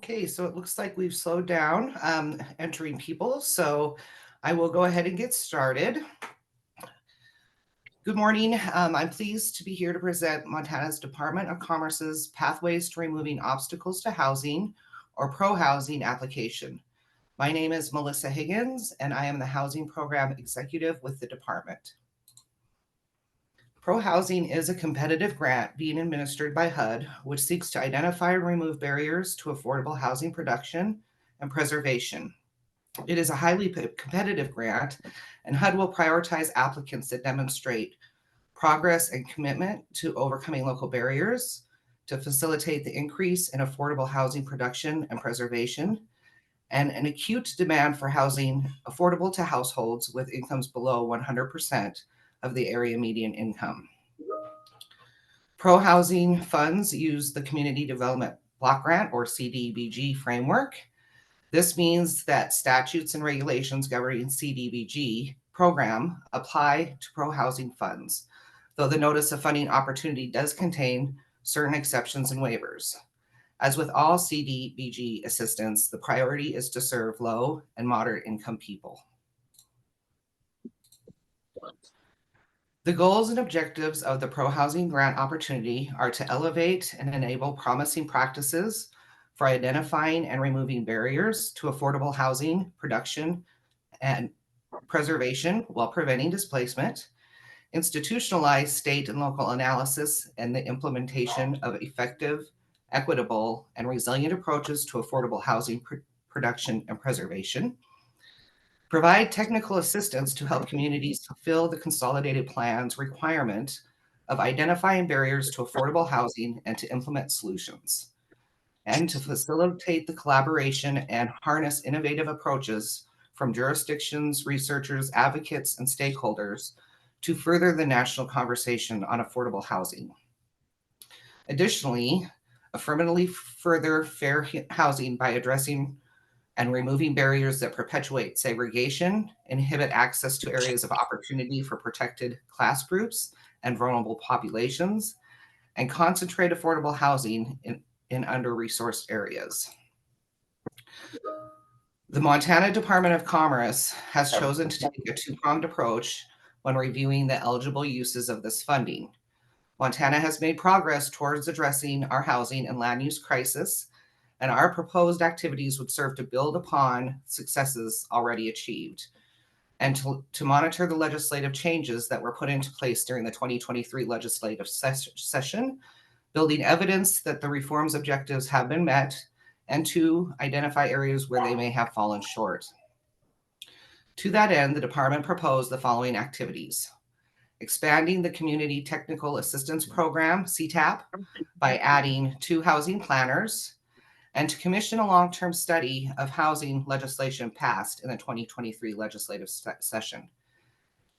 Okay, so it looks like we've slowed down entering people, so I will go ahead and get started. Good morning. I'm pleased to be here to present Montana's Department of Commerce's Pathways to Removing Obstacles to Housing, or Pro-Housing application. My name is Melissa Higgins, and I am the Housing Program Executive with the department. Pro-Housing is a competitive grant being administered by HUD, which seeks to identify and remove barriers to affordable housing production and preservation. It is a highly competitive grant, and HUD will prioritize applicants that demonstrate progress and commitment to overcoming local barriers, to facilitate the increase in affordable housing production and preservation, and an acute demand for housing affordable to households with incomes below 100% of the area median income. Pro-housing funds use the Community Development Block Grant, or CDBG, framework. This means that statutes and regulations governing CDBG program apply to pro-housing funds, though the Notice of Funding Opportunity does contain certain exceptions and waivers. As with all CDBG assistance, the priority is to serve low and moderate income people. The goals and objectives of the Pro-Housing Grant Opportunity are to elevate and enable promising practices for identifying and removing barriers to affordable housing production and preservation while preventing displacement, institutionalize state and local analysis and the implementation of effective, equitable, and resilient approaches to affordable housing production and preservation, provide technical assistance to help communities fulfill the consolidated plan's requirement of identifying barriers to affordable housing and to implement solutions, and to facilitate the collaboration and harness innovative approaches from jurisdictions, researchers, advocates, and stakeholders to further the national conversation on affordable housing. Additionally, affirmatively further fair housing by addressing and removing barriers that perpetuate segregation, inhibit access to areas of opportunity for protected class groups and vulnerable populations, and concentrate affordable housing in under-resourced areas. The Montana Department of Commerce has chosen to take a two-pronged approach when reviewing the eligible uses of this funding. Montana has made progress towards addressing our housing and land use crisis, and our proposed activities would serve to build upon successes already achieved and to monitor the legislative changes that were put into place during the 2023 legislative session, building evidence that the reform's objectives have been met, and to identify areas where they may have fallen short. To that end, the department proposed the following activities: expanding the Community Technical Assistance Program, CTAP, by adding 2 housing planners, and to commission a long-term study of housing legislation passed in the 2023 legislative session.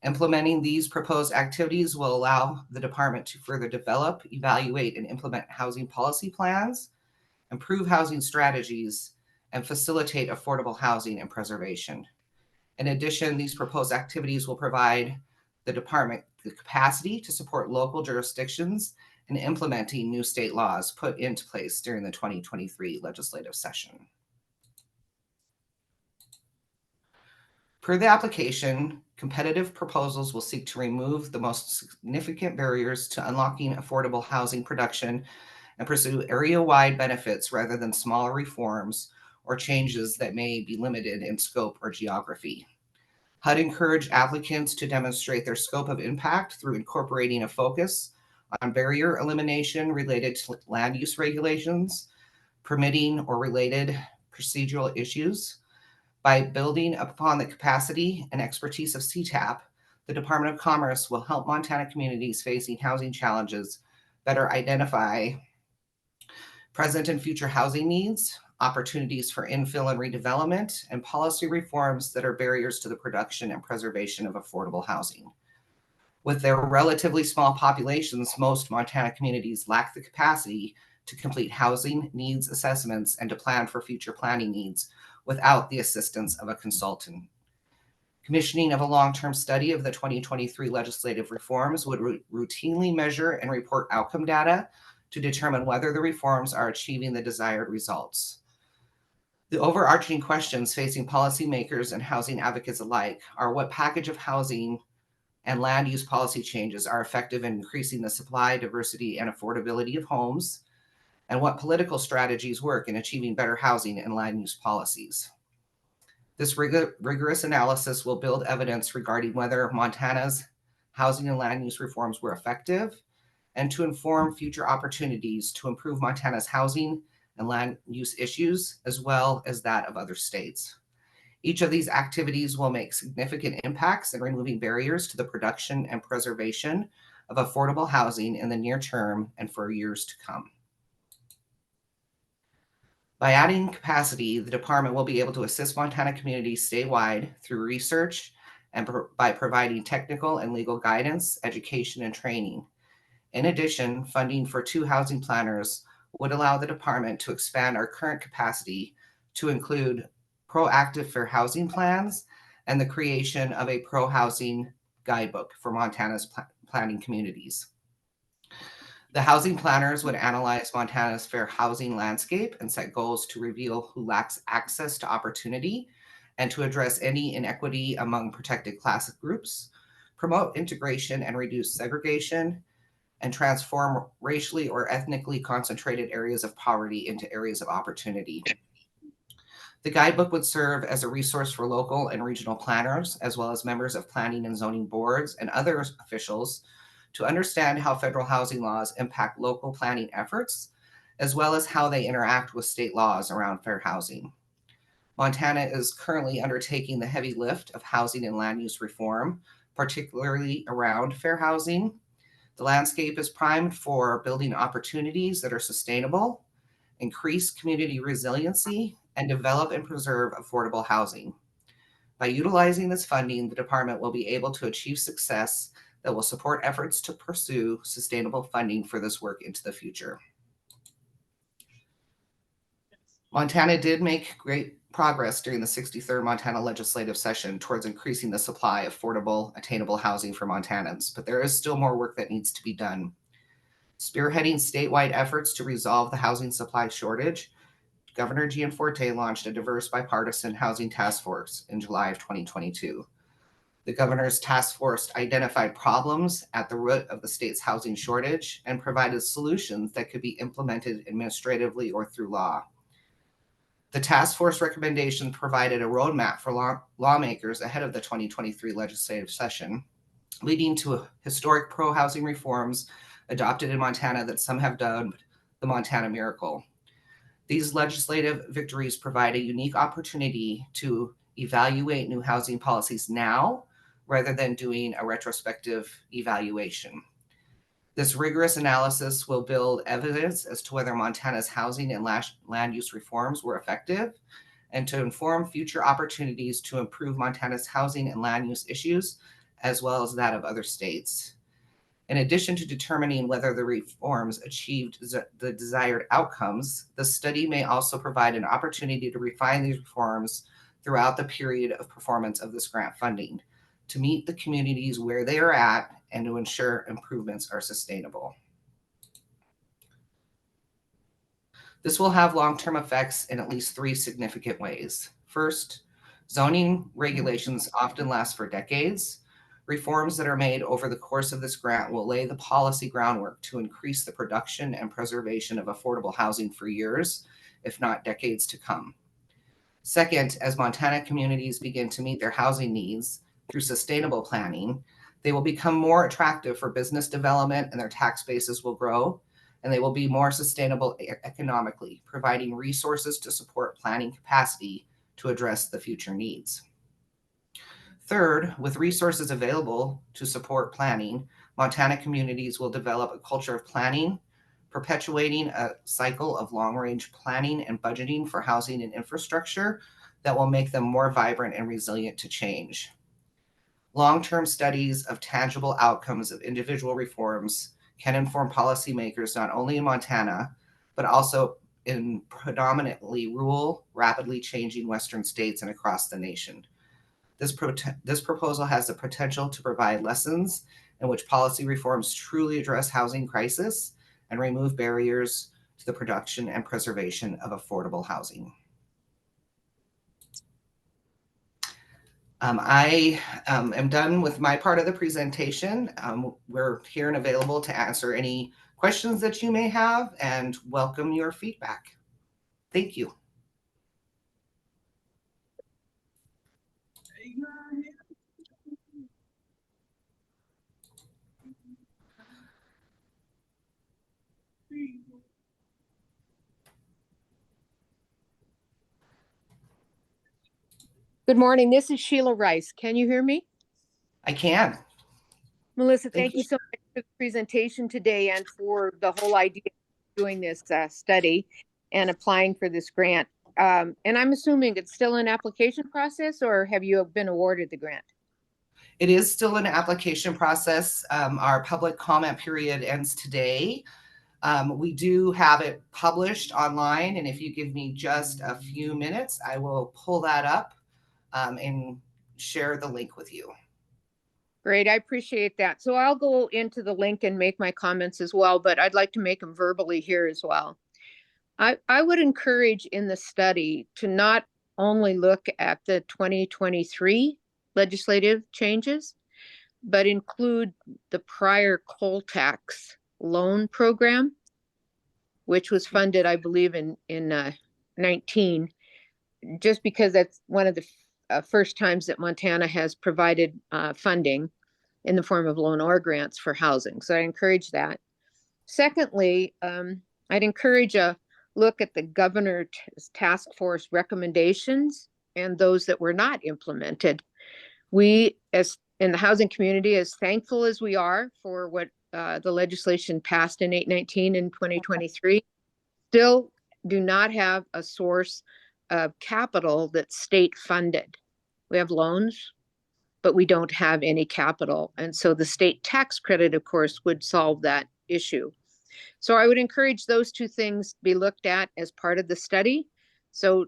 Implementing these proposed activities will allow the department to further develop, evaluate, and implement housing policy plans, improve housing strategies, and facilitate affordable housing and preservation. In addition, these proposed activities will provide the department the capacity to support local jurisdictions in implementing new state laws put into place during the 2023 legislative session. Per the application, competitive proposals will seek to remove the most significant barriers to unlocking affordable housing production and pursue area-wide benefits rather than smaller reforms or changes that may be limited in scope or geography. HUD encouraged applicants to demonstrate their scope of impact through incorporating a focus on barrier elimination related to land use regulations, permitting or related procedural issues. By building upon the capacity and expertise of CTAP, the Department of Commerce will help Montana communities facing housing challenges better identify present and future housing needs, opportunities for infill and redevelopment, and policy reforms that are barriers to the production and preservation of affordable housing. With their relatively small populations, most Montana communities lack the capacity to complete housing needs assessments and to plan for future planning needs without the assistance of a consultant. Commissioning of a long-term study of the 2023 legislative reforms would routinely measure and report outcome data to determine whether the reforms are achieving the desired results. The overarching questions facing policymakers and housing advocates alike are what package of housing and land use policy changes are effective in increasing the supply, diversity, and affordability of homes, and what political strategies work in achieving better housing and land use policies. This rigorous analysis will build evidence regarding whether Montana's housing and land use reforms were effective and to inform future opportunities to improve Montana's housing and land use issues, as well as that of other states. Each of these activities will make significant impacts in removing barriers to the production and preservation of affordable housing in the near term and for years to come. By adding capacity, the department will be able to assist Montana communities statewide through research and by providing technical and legal guidance, education, and training. In addition, funding for 2 housing planners would allow the department to expand our current capacity to include proactive fair housing plans and the creation of a pro-housing guidebook for Montana's planning communities. The housing planners would analyze Montana's fair housing landscape and set goals to reveal who lacks access to opportunity and to address any inequity among protected class groups, promote integration and reduce segregation, and transform racially or ethnically concentrated areas of poverty into areas of opportunity. The guidebook would serve as a resource for local and regional planners, as well as members of planning and zoning boards and other officials to understand how federal housing laws impact local planning efforts, as well as how they interact with state laws around fair housing. Montana is currently undertaking the heavy lift of housing and land use reform, particularly around fair housing. The landscape is primed for building opportunities that are sustainable, increase community resiliency, and develop and preserve affordable housing. By utilizing this funding, the department will be able to achieve success that will support efforts to pursue sustainable funding for this work into the future. Montana did make great progress during the 63rd Montana legislative session towards increasing the supply of affordable, attainable housing for Montanans, but there is still more work that needs to be done. Spearheading statewide efforts to resolve the housing supply shortage, Governor Gianforte launched a diverse bipartisan housing task force in July of 2022. The governor's task force identified problems at the root of the state's housing shortage and provided solutions that could be implemented administratively or through law. The task force recommendations provided a roadmap for lawmakers ahead of the 2023 legislative session, leading to historic pro-housing reforms adopted in Montana that some have dubbed the Montana Miracle. These legislative victories provide a unique opportunity to evaluate new housing policies now rather than doing a retrospective evaluation. This rigorous analysis will build evidence as to whether Montana's housing and land use reforms were effective and to inform future opportunities to improve Montana's housing and land use issues, as well as that of other states. In addition to determining whether the reforms achieved the desired outcomes, the study may also provide an opportunity to refine these reforms throughout the period of performance of this grant funding, to meet the communities where they are at and to ensure improvements are sustainable. This will have long-term effects in at least 3 significant ways. First, zoning regulations often last for decades. Reforms that are made over the course of this grant will lay the policy groundwork to increase the production and preservation of affordable housing for years, if not decades to come. Second, as Montana communities begin to meet their housing needs through sustainable planning, they will become more attractive for business development and their tax bases will grow, and they will be more sustainable economically, providing resources to support planning capacity to address the future needs. Third, with resources available to support planning, Montana communities will develop a culture of planning, perpetuating a cycle of long-range planning and budgeting for housing and infrastructure that will make them more vibrant and resilient to change. Long-term studies of tangible outcomes of individual reforms can inform policymakers not only in Montana, but also in predominantly rural, rapidly changing Western states and across the nation. This proposal has the potential to provide lessons in which policy reforms truly address housing crisis and remove barriers to the production and preservation of affordable housing. I am done with my part of the presentation. We're here and available to answer any questions that you may have and welcome your feedback. Thank you. Good morning. This is Sheila Rice. Can you hear me? I can. Melissa, thank you so much for the presentation today and for the whole idea of doing this study and applying for this grant. And I'm assuming it's still an application process, or have you been awarded the grant? It is still an application process. Our public comment period ends today. We do have it published online, and if you give me just a few minutes, I will pull that up and share the link with you. Great, I appreciate that. So I'll go into the link and make my comments as well, but I'd like to make them verbally here as well. I would encourage in the study to not only look at the 2023 legislative changes, but include the prior coal tax loan program, which was funded, I believe, in 19, just because that's one of the first times that Montana has provided funding in the form of loan or grants for housing. So I encourage that. Secondly, I'd encourage a look at the governor's task force recommendations and those that were not implemented. We, as in the housing community, as thankful as we are for what the legislation passed in 819 in 2023, still do not have a source of capital that's state funded. We have loans, but we don't have any capital. And so the state tax credit, of course, would solve that issue. So I would encourage those two things be looked at as part of the study. So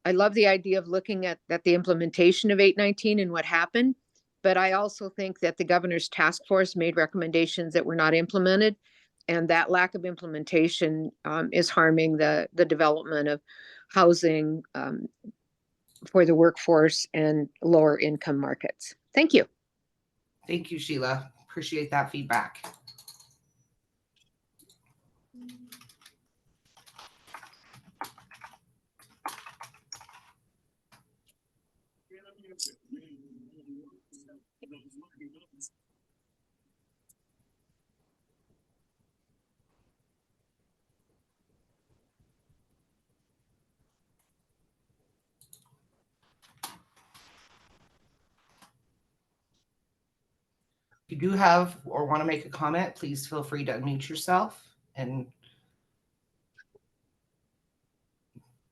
I love the idea of looking at the implementation of 819 and what happened. But I also think that the governor's task force made recommendations that were not implemented. And that lack of implementation is harming the development of housing for the workforce and lower income markets. Thank you. Thank you, Sheila. Appreciate that feedback. If you do have or want to make a comment, please feel free to unmute yourself and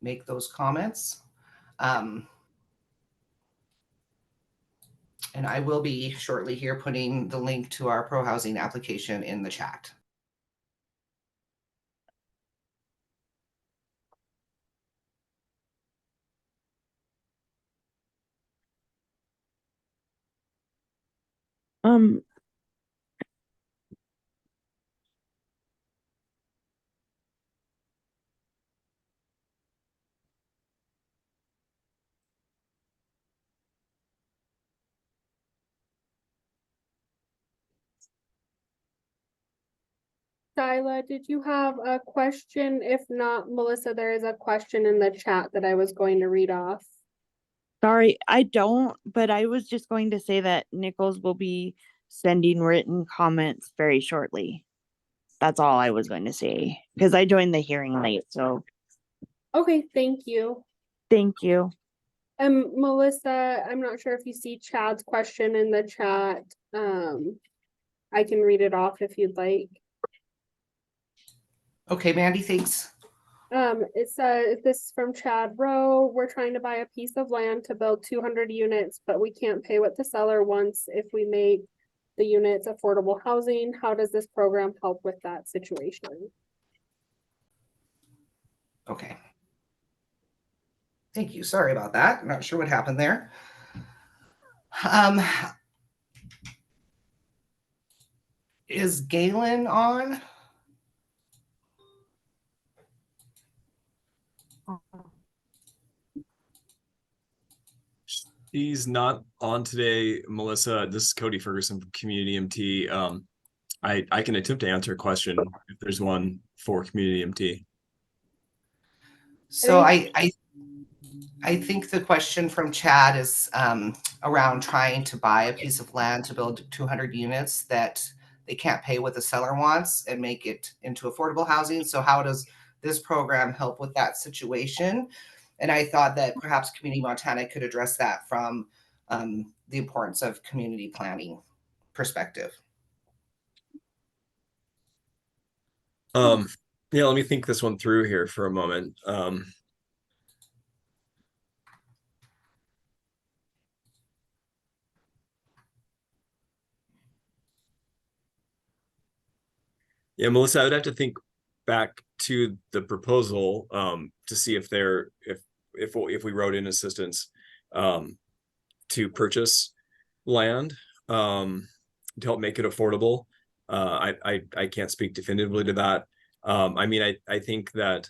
make those comments. And I will be shortly here putting the link to our pro housing application in the chat. Skyla, did you have a question? If not, Melissa, there is a question in the chat that I was going to read off. Sorry, I don't, but I was just going to say that Nichols will be sending written comments very shortly. That's all I was going to say, because I joined the hearing late, so. Okay, thank you. Thank you. Melissa, I'm not sure if you see Chad's question in the chat. I can read it off if you'd like. Okay, Mandy, thanks. It says, this is from Chad Rowe. We're trying to buy a piece of land to build 200 units, but we can't pay what the seller wants if we make the units affordable housing. How does this program help with that situation? Okay. Thank you. Sorry about that. I'm not sure what happened there. Is Galen on? He's not on today, Melissa. This is Cody Ferguson from Community MT. I can attempt to answer a question if there's one for Community MT. So I think the question from Chad is around trying to buy a piece of land to build 200 units that they can't pay what the seller wants and make it into affordable housing. So how does this program help with that situation? And I thought that perhaps Community Montana could address that from the importance of community planning perspective. Yeah, let me think this one through here for a moment. Yeah, Melissa, I would have to think back to the proposal to see if we wrote in assistance to purchase land to help make it affordable. I can't speak definitively to that. I mean, I think that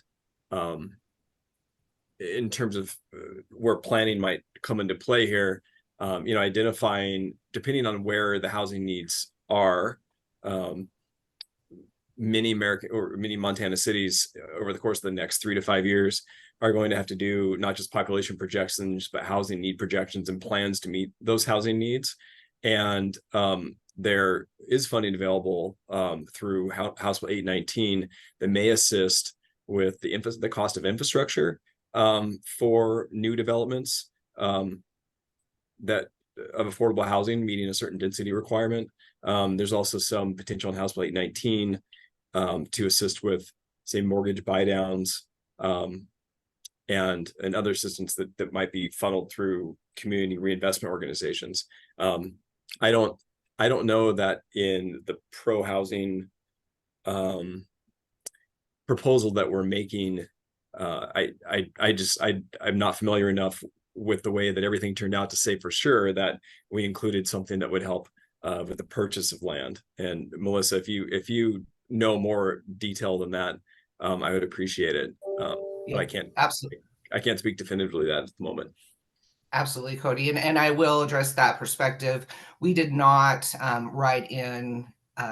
in terms of where planning might come into play here, identifying, depending on where the housing needs are, many Montana cities over the course of the next 3 to 5 years are going to have to do not just population projections, but housing need projections and plans to meet those housing needs. And there is funding available through House Bill 819 that may assist with the cost of infrastructure for new developments that of affordable housing meeting a certain density requirement. There's also some potential in House Bill 819 to assist with, say, mortgage buy downs and other assistance that might be funneled through community reinvestment organizations. I don't know that in the pro housing proposal that we're making, I'm not familiar enough with the way that everything turned out to say for sure that we included something that would help with the purchase of land. And Melissa, if you know more detail than that, I would appreciate it. But I can't speak definitively that at the moment. Absolutely, Cody. And I will address that perspective. We did not write in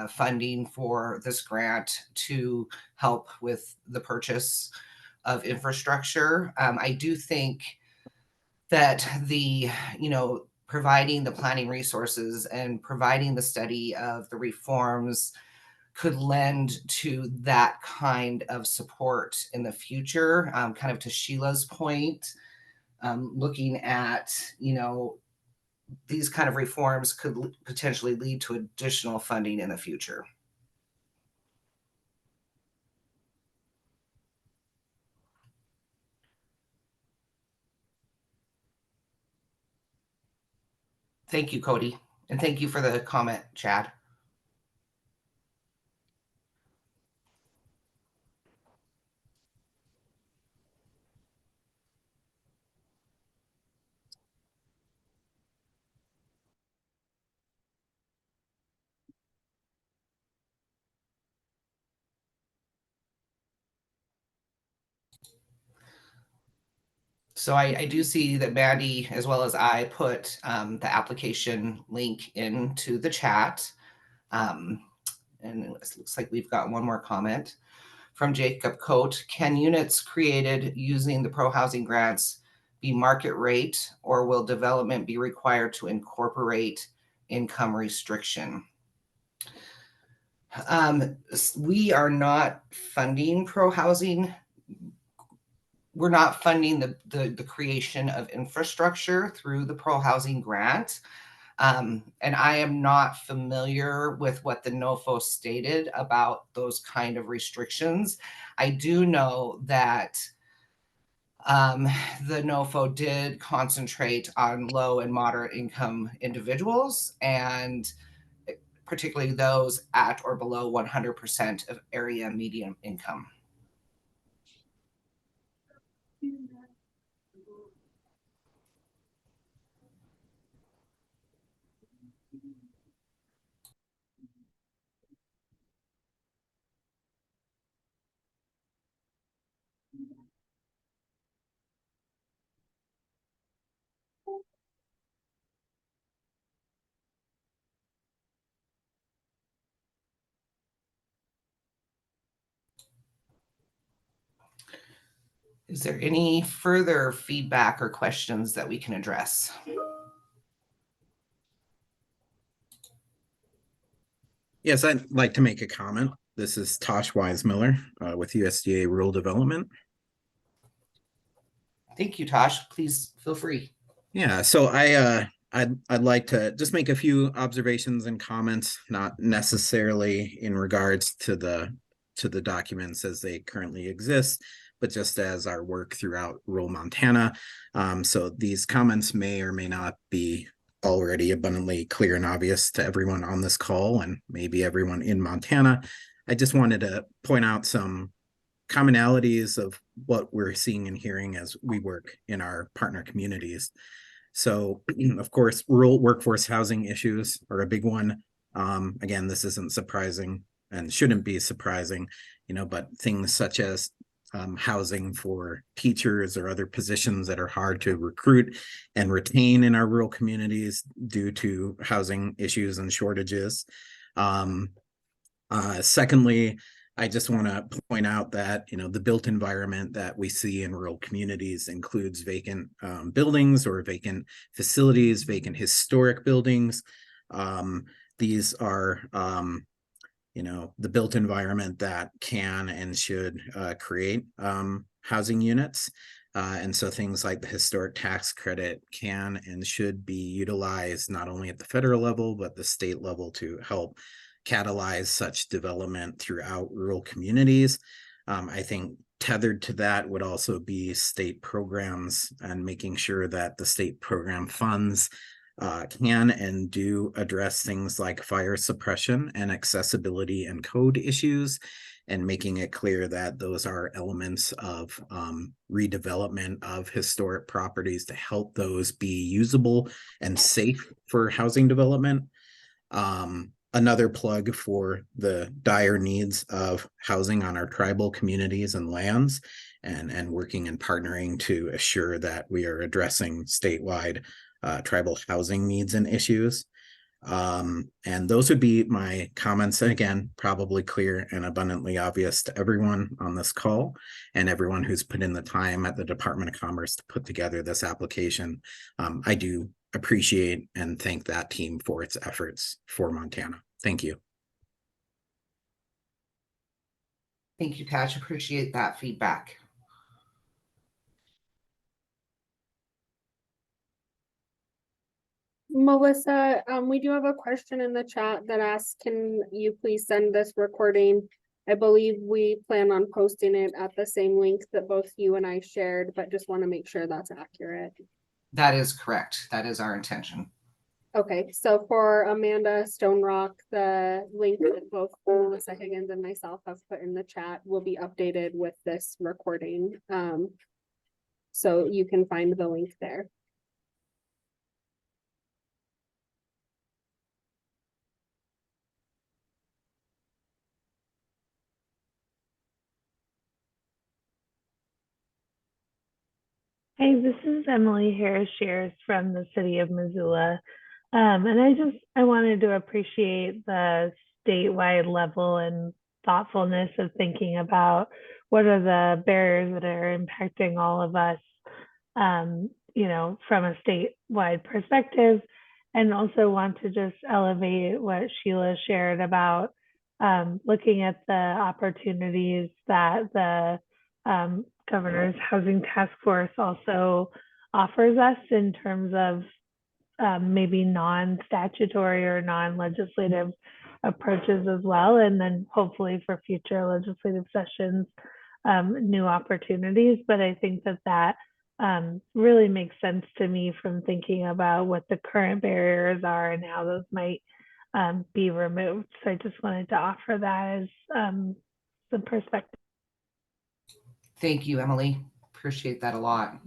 funding for this grant to help with the purchase of infrastructure. I do think that providing the planning resources and providing the study of the reforms could lend to that kind of support in the future. Kind of to Sheila's point, looking at, these kind of reforms could potentially lead to additional funding in the future. Thank you, Cody. And thank you for the comment, Chad. So I do see that Mandy, as well as I, put the application link into the chat. And it looks like we've got one more comment from Jacob Coate. Can units created using the pro housing grants be market rate, or will development be required to incorporate income restriction? We are not funding pro housing. We're not funding the creation of infrastructure through the pro housing grant. And I am not familiar with what the NOFO stated about those kind of restrictions. I do know that the NOFO did concentrate on low and moderate income individuals, and particularly those at or below 100% of area median income. Is there any further feedback or questions that we can address? Yes, I'd like to make a comment. This is Tosh Weismiller with USDA Rural Development. Thank you, Tosh. Please feel free. Yeah, so I'd like to just make a few observations and comments, not necessarily in regards to the documents as they currently exist, but just as our work throughout rural Montana. So these comments may or may not be already abundantly clear and obvious to everyone on this call and maybe everyone in Montana. I just wanted to point out some commonalities of what we're seeing and hearing as we work in our partner communities. So, of course, rural workforce housing issues are a big one. Again, this isn't surprising and shouldn't be surprising, but things such as housing for teachers or other positions that are hard to recruit and retain in our rural communities due to housing issues and shortages. Secondly, I just want to point out that, the built environment that we see in rural communities includes vacant buildings or vacant facilities, vacant historic buildings. These are, the built environment that can and should create housing units. And so things like the historic tax credit can and should be utilized not only at the federal level, but the state level to help catalyze such development throughout rural communities. I think tethered to that would also be state programs and making sure that the state program funds can and do address things like fire suppression and accessibility and code issues, and making it clear that those are elements of redevelopment of historic properties to help those be usable and safe for housing development. Another plug for the dire needs of housing on our tribal communities and lands, and working and partnering to assure that we are addressing statewide tribal housing needs and issues. And those would be my comments. And again, probably clear and abundantly obvious to everyone on this call and everyone who's put in the time at the Department of Commerce to put together this application. I do appreciate and thank that team for its efforts for Montana. Thank you. Thank you, Patch. Appreciate that feedback. Melissa, we do have a question in the chat that asks, can you please send this recording? I believe we plan on posting it at the same link that both you and I shared, but just want to make sure that's accurate. That is correct. That is our intention. Okay, so for Amanda Stonerock, the link that both Melissa Higgins and myself have put in the chat will be updated with this recording. So you can find the link there. Hey, this is Emily Harris-Shears from the city of Missoula. And I wanted to appreciate the statewide level and thoughtfulness of thinking about what are the barriers that are impacting all of us, from a statewide perspective. And also want to just elevate what Sheila shared about looking at the opportunities that the Governor's Housing Task Force also offers us in terms of maybe non-statutory or non-legislative approaches as well. And then hopefully for future legislative sessions, new opportunities. But I think that really makes sense to me from thinking about what the current barriers are and how those might be removed. So I just wanted to offer that as some perspective. Thank you, Emily. Appreciate that a lot.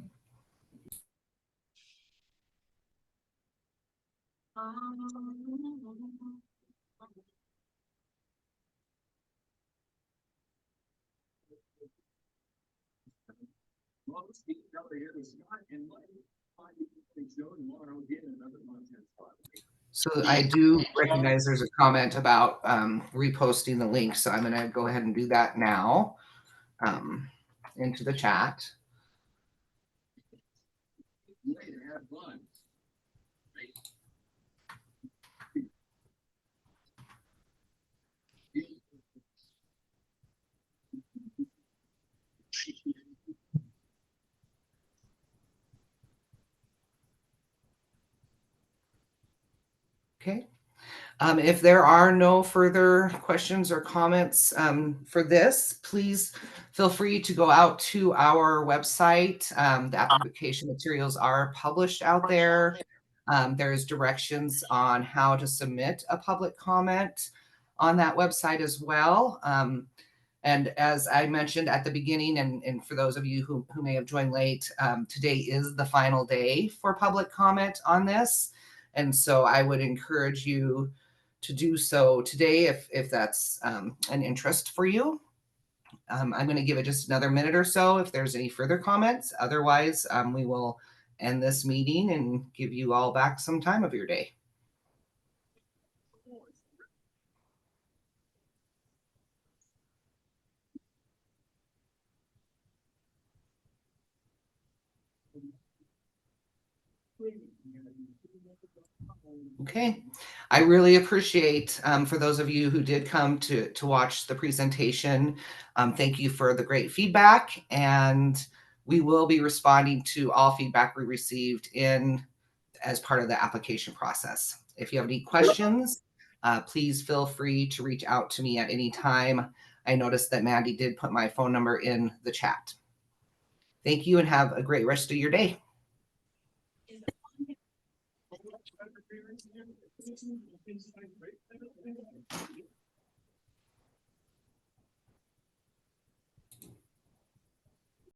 So I do recognize there's a comment about reposting the link, so I'm going to go ahead and do that now into the chat. Okay. If there are no further questions or comments for this, please feel free to go out to our website. The application materials are published out there. There's directions on how to submit a public comment on that website as well. And as I mentioned at the beginning, and for those of you who may have joined late, today is the final day for public comment on this. And so I would encourage you to do so today if that's an interest for you. I'm going to give it just another minute or so if there's any further comments. Otherwise, we will end this meeting and give you all back some time of your day. Okay, I really appreciate for those of you who did come to watch the presentation. Thank you for the great feedback, and we will be responding to all feedback we received as part of the application process. If you have any questions, please feel free to reach out to me at any time. I noticed that Mandy did put my phone number in the chat. Thank you and have a great rest of your day.